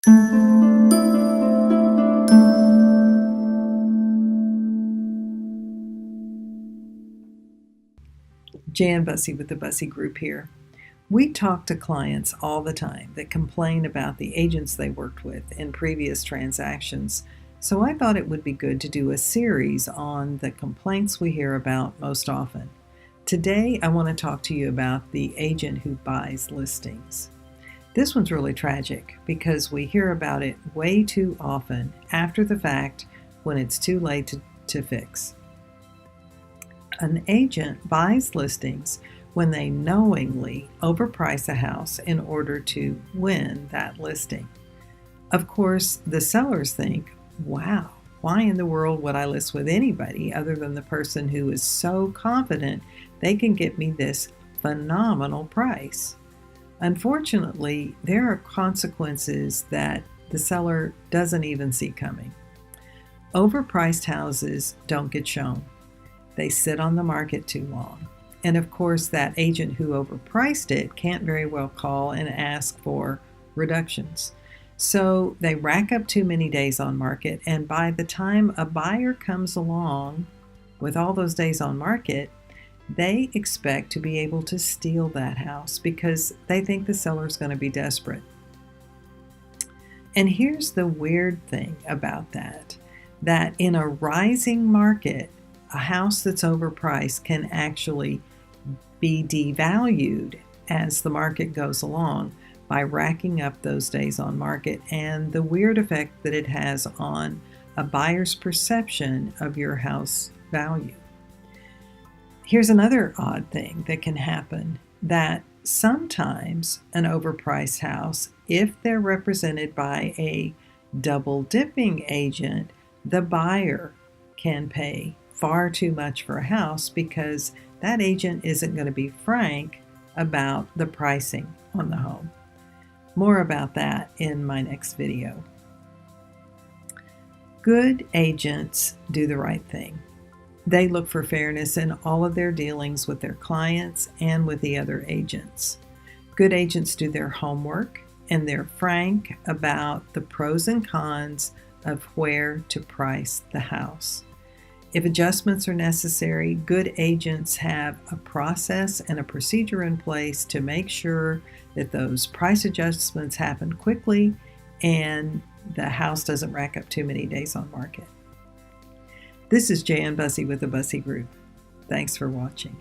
Jan Busse with the Busse Group here. We talk to clients all the time that complain about the agents they worked with in previous transactions, so I thought it would be good to do a series on the complaints we hear about most often. Today, I want to talk to you about the agent who buys listings. This one's really tragic because we hear about it way too often after the fact when it's too late to fix. An agent buys listings when they knowingly overprice a house in order to win that listing. Of course, the sellers think, wow, why in the world would I list with anybody other than the person who is so confident they can get me this phenomenal price? Unfortunately, there are consequences that the seller doesn't even see coming. Overpriced houses don't get shown. They sit on the market too long. And of course, that agent who overpriced it can't very well call and ask for reductions. So they rack up too many days on market, and by the time a buyer comes along with all those days on market, they expect to be able to steal that house because they think the seller is going to be desperate. And here's the weird thing about that in a rising market, a house that's overpriced can actually be devalued as the market goes along by racking up those days on market and the weird effect that it has on a buyer's perception of your house value. Here's another odd thing that can happen, that sometimes an overpriced house, if they're represented by a double dipping agent, the buyer can pay far too much for a house because that agent isn't going to be frank about the pricing on the home. More about that in my next video. Good agents do the right thing. They look for fairness in all of their dealings with their clients and with the other agents. Good agents do their homework and they're frank about the pros and cons of where to price the house. If adjustments are necessary, good agents have a process and a procedure in place to make sure that those price adjustments happen quickly and the house doesn't rack up too many days on market. This is Jan Busse with the Busse Group. Thanks for watching.